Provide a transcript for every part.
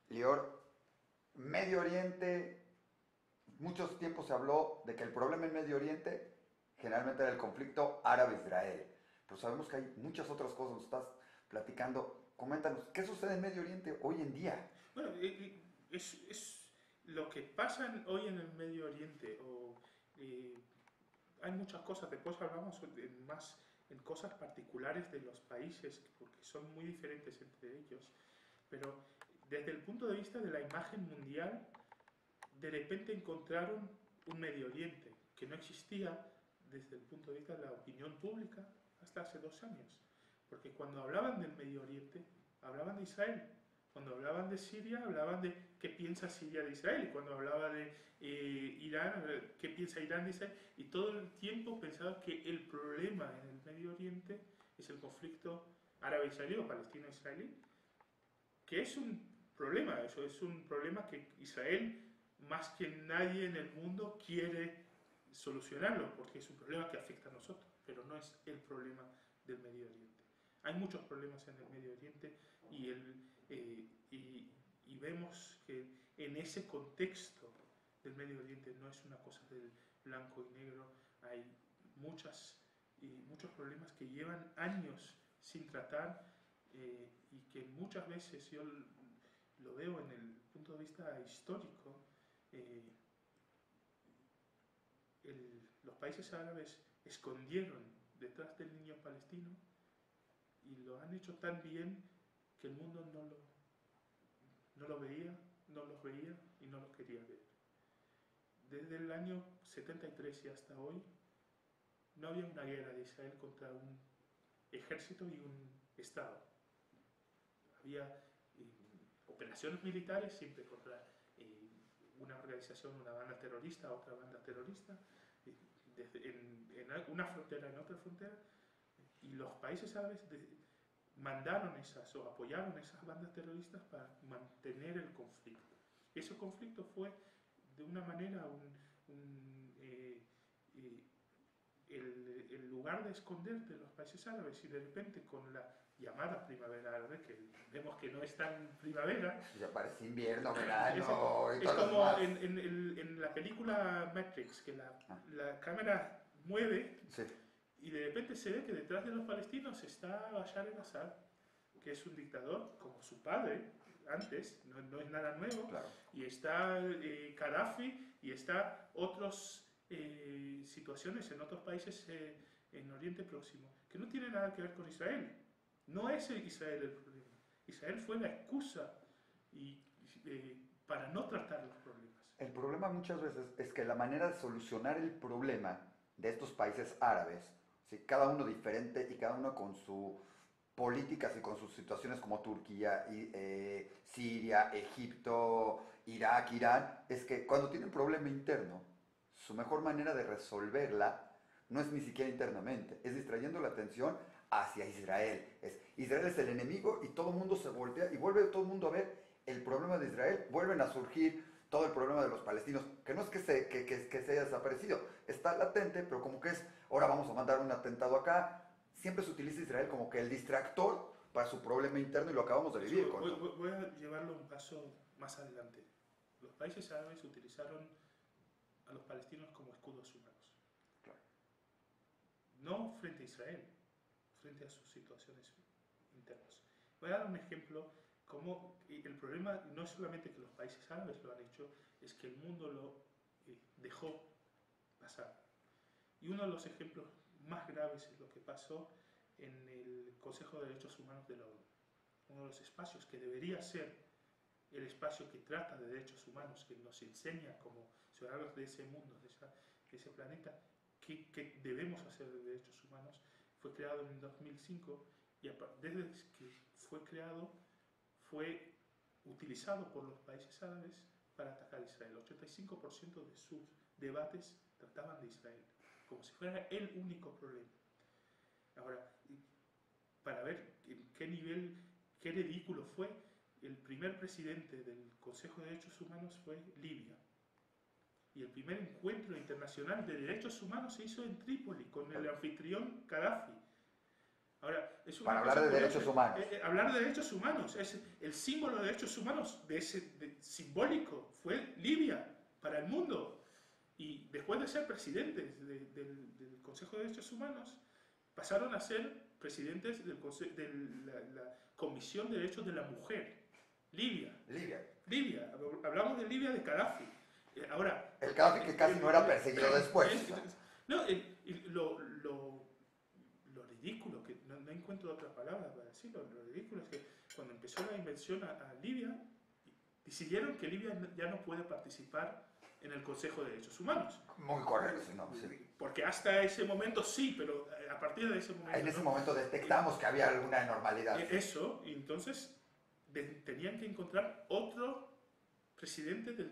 Lior, Medio Oriente, muchos tiempos se habló de que el problema en Medio Oriente generalmente era el conflicto árabe-israel, pero sabemos que hay muchas otras cosas, nos estás platicando. Coméntanos, ¿qué sucede en Medio Oriente hoy en día? Bueno, es lo que pasa hoy en el Medio Oriente. Eh, Hay muchas cosas, después hablamos más en cosas particulares de los países, porque son muy diferentes entre ellos. Pero desde el punto de vista de la imagen mundial, de repente encontraron un Medio Oriente que no existía desde el punto de vista de la opinión pública hasta hace 2 años. Porque cuando hablaban del Medio Oriente, hablaban de Israel. Cuando hablaban de Siria, hablaban de qué piensa Siria de Israel. Y cuando hablaba de Irán, qué piensa Irán de Israel. Y todo el tiempo pensaba que el problema en el Medio Oriente es el conflicto árabe-israelí o palestino-israelí, que es un problema, eso es un problema que Israel, más que nadie en el mundo, quiere solucionarlo, porque es un problema que afecta a nosotros, pero no es el problema del Medio Oriente. Hay muchos problemas en el Medio Oriente y, y vemos que en ese contexto del Medio Oriente no es una cosa del blanco y negro, hay muchos problemas que llevan años sin tratar, y que muchas veces yo lo veo en el punto de vista histórico. eh, los países árabes escondieron detrás del niño palestino y lo han hecho tan bien que el mundo no lo veía, no los veía y no los quería ver. Desde el año 73 y hasta hoy no había una guerra de Israel contra un ejército y un Estado. Había operaciones militares siempre contra una organización, una banda terrorista, otra banda terrorista, en una frontera, en otra frontera, y los países árabes mandaron esas o apoyaron esas bandas terroristas para mantener el conflicto. Ese conflicto fue de una manera eh, el lugar de esconderte de los países árabes, y de repente con la llamada primavera árabe, que vemos que no es tan primavera, Ya parece invierno, es, verano y es todas las como demás. en la película Matrix, que Ah, la cámara mueve sí, y de repente se ve que detrás de los palestinos está Bashar el-Assad, que es un dictador como su padre antes, no es nada nuevo, claro. y está Gaddafi y está otras situaciones en otros países en Oriente Próximo, que no tienen nada que ver con Israel. No es Israel el problema. Israel fue la excusa y, para no tratar los problemas. El problema muchas veces es que la manera de solucionar el problema de estos países árabes, ¿sí? Cada uno diferente y cada uno con sus políticas y con sus situaciones como Turquía, Siria, Egipto, Irak, Irán, es que cuando tienen un problema interno, su mejor manera de resolverla no es ni siquiera internamente, es distrayendo la atención hacia Israel. Israel es el enemigo y todo el mundo se voltea y vuelve todo el mundo a ver el problema de Israel, vuelven a surgir todo el problema de los palestinos, que no es que se haya desaparecido, está latente, pero como que es, ahora vamos a mandar un atentado acá, siempre se utiliza Israel como que el distractor para su problema interno y lo acabamos de vivir Eso con todo. voy a llevarlo un paso más adelante. Los países árabes utilizaron a los palestinos como escudos humanos. Claro. No frente a Israel, frente a sus situaciones internas. Voy a dar un ejemplo, como el problema no es solamente que los países árabes lo han hecho, es que el mundo lo dejó pasar. Y uno de los ejemplos más graves es lo que pasó en el Consejo de Derechos Humanos de la ONU. Uno de los espacios que debería ser el espacio que trata de derechos humanos, que nos enseña como ciudadanos de ese mundo, de ese planeta, qué debemos hacer de derechos humanos, fue creado en 2005 y desde que fue creado fue utilizado por los países árabes para atacar a Israel. El 85% de sus debates trataban de Israel, como si fuera el único problema. Ahora, para ver en qué nivel, qué ridículo fue, el primer presidente del Consejo de Derechos Humanos fue Libia. Y el primer encuentro internacional de derechos humanos se hizo en Trípoli con el anfitrión Gaddafi. Ahora, es Para una hablar cosa de curiosa. derechos humanos. Hablar de derechos humanos es el símbolo de derechos humanos simbólico. Fue Libia para el mundo. Y después de ser presidentes del Consejo de Derechos Humanos, pasaron a ser presidentes de la Comisión de Derechos de la Mujer. Libia. Libia. Libia. Hablamos de Libia de Gaddafi. Ahora... El Gaddafi que casi no era perseguido después. No, lo ridículo, que no encuentro otra palabra para decirlo, lo ridículo es que cuando empezó la invasión a Libia, decidieron que Libia ya no puede participar en el Consejo de Derechos Humanos. Muy correcto, ¿no? Sí. Porque hasta ese momento sí, pero a partir de ese momento... En ese momento detectamos que había alguna anormalidad. Eso, y entonces tenían que encontrar otro presidente de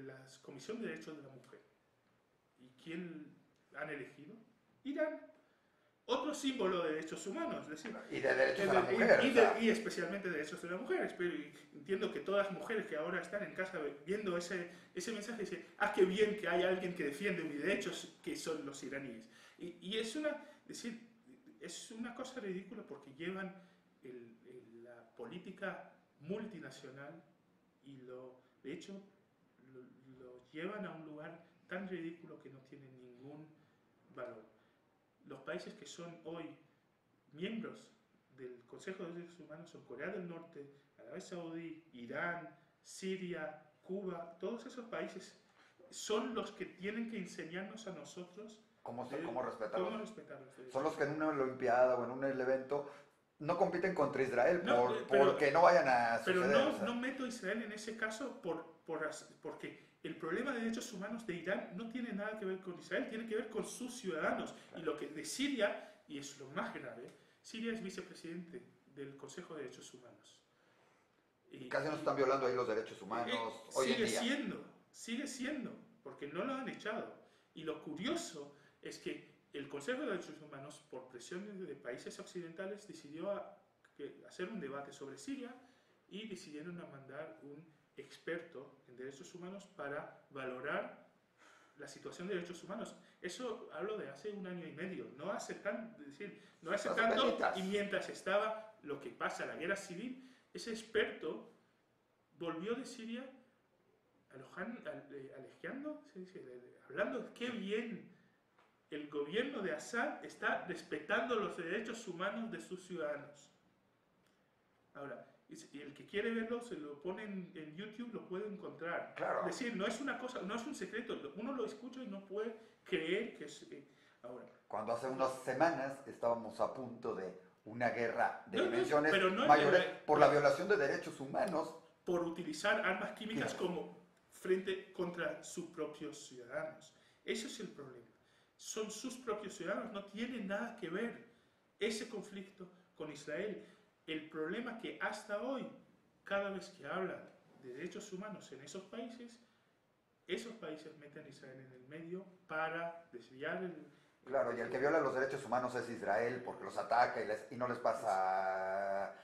la Comisión de Derechos de la Mujer. ¿Y quién han elegido? Irán. Otro símbolo de derechos humanos, es decir, y de derechos de la mujer. Y especialmente de derechos de las mujeres. Pero entiendo que todas las mujeres que ahora están en casa viendo ese mensaje dicen, qué bien que hay alguien que defiende mis derechos, que son los iraníes. Y es una cosa ridícula porque llevan la política multinacional y de hecho lo llevan a un lugar tan ridículo que no tiene ningún valor. Los países que son hoy miembros del Consejo de Derechos Humanos son Corea del Norte, Arabia Saudí, Irán, Siria, Cuba. Todos esos países son los que tienen que enseñarnos a nosotros cómo respetarlos. Cómo son los que en una olimpiada o en un evento no compiten contra Israel porque no vayan a suceder. Pero no meto a Israel en ese caso porque el problema de derechos humanos de Irán no tiene nada que ver con Israel, tiene que ver con sus ciudadanos. Claro. Y lo que de Siria, y es lo más grave, Siria es vicepresidente del Consejo de Derechos Humanos. Casi nos están violando ahí los derechos humanos hoy en día. Sigue siendo, porque no lo han echado. Y lo curioso es que el Consejo de Derechos Humanos, por presiones de países occidentales, decidió hacer un debate sobre Siria y decidieron mandar un experto en derechos humanos para valorar la situación de derechos humanos. Eso hablo de hace 1 año y medio, no hace tanto, y mientras estaba lo que pasa, la guerra civil, ese experto volvió de Siria hablando qué bien el gobierno de Assad está respetando los derechos humanos de sus ciudadanos. Ahora, el que quiere verlo se lo pone en YouTube, lo puede encontrar. Claro. Es decir, no es una cosa, no es un secreto, uno lo escucha y no puede creer que es... ahora. Cuando hace unas semanas estábamos a punto de una guerra de dimensiones mayores por la violación de derechos humanos. Por utilizar armas químicas contra sus propios ciudadanos. Ese es el problema. Son sus propios ciudadanos, no tiene nada que ver ese conflicto con Israel. El problema es que hasta hoy, cada vez que hablan de derechos humanos en esos países meten a Israel en el medio para desviar Claro, y el que viola los derechos humanos es Israel porque los ataca y no les pasa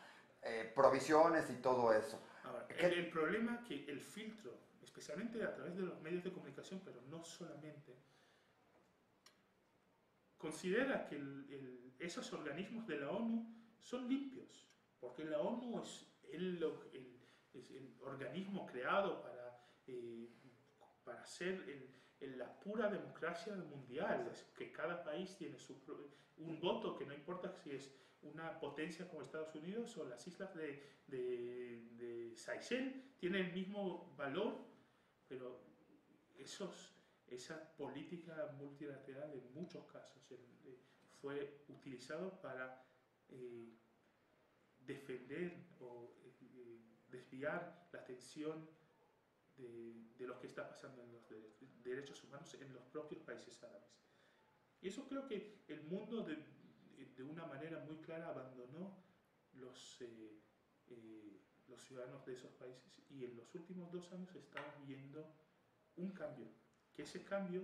provisiones y todo eso. Ahora, el problema es que el filtro, especialmente a través de los medios de comunicación, pero no solamente, considera que esos organismos de la ONU son limpios, porque la ONU es el organismo creado para ser la pura democracia mundial, es que cada país tiene un voto, que no importa si es una potencia como Estados Unidos o las islas de Seychelles, tienen el mismo valor, pero esa política multilateral en muchos casos fue utilizado para defender o desviar la atención de lo que está pasando en los derechos humanos en los propios países árabes. Y eso creo que el mundo de una manera muy clara abandonó los ciudadanos de esos países, y en los últimos 2 años estamos viendo un cambio, que ese cambio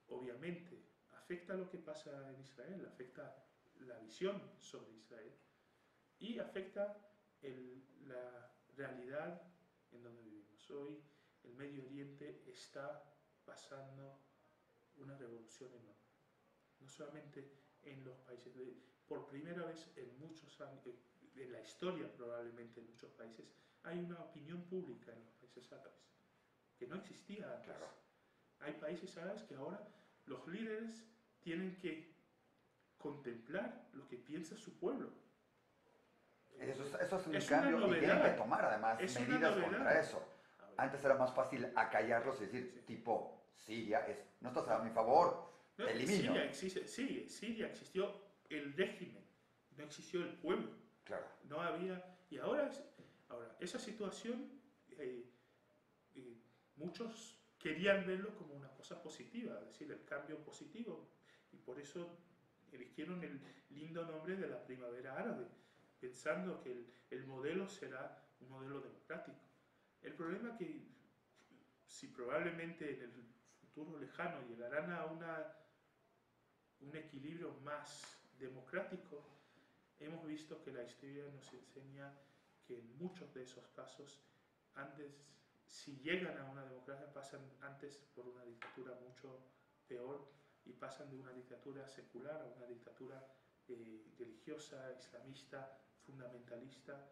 obviamente afecta lo que pasa en Israel, afecta la visión sobre Israel y afecta la realidad en donde vivimos. Hoy el Medio Oriente está pasando una revolución enorme, no solamente en los países por primera vez en muchos años, en la historia probablemente en muchos países, hay una opinión pública en los países árabes, que no existía antes. Claro. Hay países árabes que ahora los líderes tienen que contemplar lo que piensa su pueblo. Eso es un Es cambio una y tienen que novedad. tomar además Es una medidas novedad. contra eso. A ver, Antes era más fácil acallarlos y decir, Sí. tipo, Siria, no estás a mi favor, no, te elimino. Siria existe, sí, Siria existió el régimen, no existió el pueblo. Claro, No había. Y ahora, esa situación, muchos querían verlo como una cosa positiva, es decir, el cambio positivo. Y por eso eligieron el lindo nombre de la primavera árabe, pensando que el modelo será un modelo democrático. El problema es que, si probablemente en el futuro lejano llegarán a un equilibrio más democrático, hemos visto que la historia nos enseña que en muchos de esos casos, antes, si llegan a una democracia, pasan antes por una dictadura mucho peor y pasan de una dictadura secular a una dictadura religiosa, islamista, fundamentalista,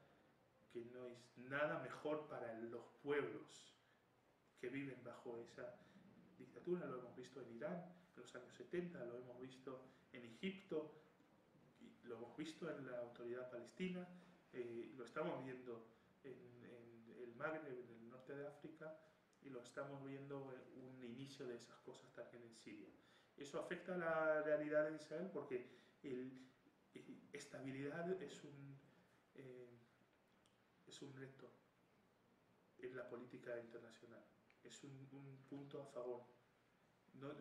que no es nada mejor para los pueblos que viven bajo esa dictadura. Lo hemos visto en Irán en los años 70, lo hemos visto en Egipto, lo hemos visto en la autoridad palestina, lo estamos viendo en el Magreb, en el norte de África, y lo estamos viendo en un inicio de esas cosas también en Siria. Eso afecta a la realidad de Israel porque estabilidad es un reto en la política internacional, es un punto a favor. No,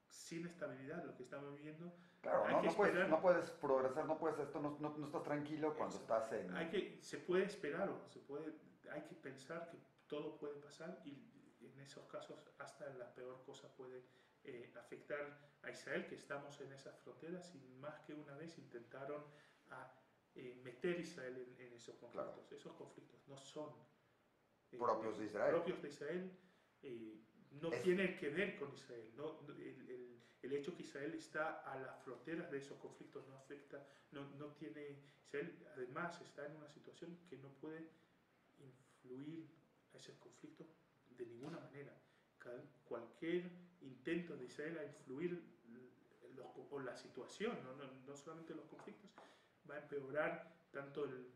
sin estabilidad, lo que estamos viviendo, claro, hay que esperar. No puedes progresar, no puedes esto, no estás tranquilo cuando estás en... Se puede esperar hay que pensar que todo puede pasar y en esos casos hasta la peor cosa puede afectar a Israel, que estamos en esas fronteras y más que una vez intentaron meter Israel en esos conflictos. Claro. Esos conflictos no son propios de Israel. Propios de Israel, no tienen que ver con Israel. El hecho que Israel está a las fronteras de esos conflictos no afecta, no tiene. Israel además está en una situación que no puede influir a esos conflictos de ninguna manera. Cualquier intento de Israel a influir en la situación, no solamente los conflictos, va a empeorar tanto el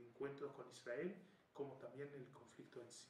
encuentro con Israel como también el conflicto en sí.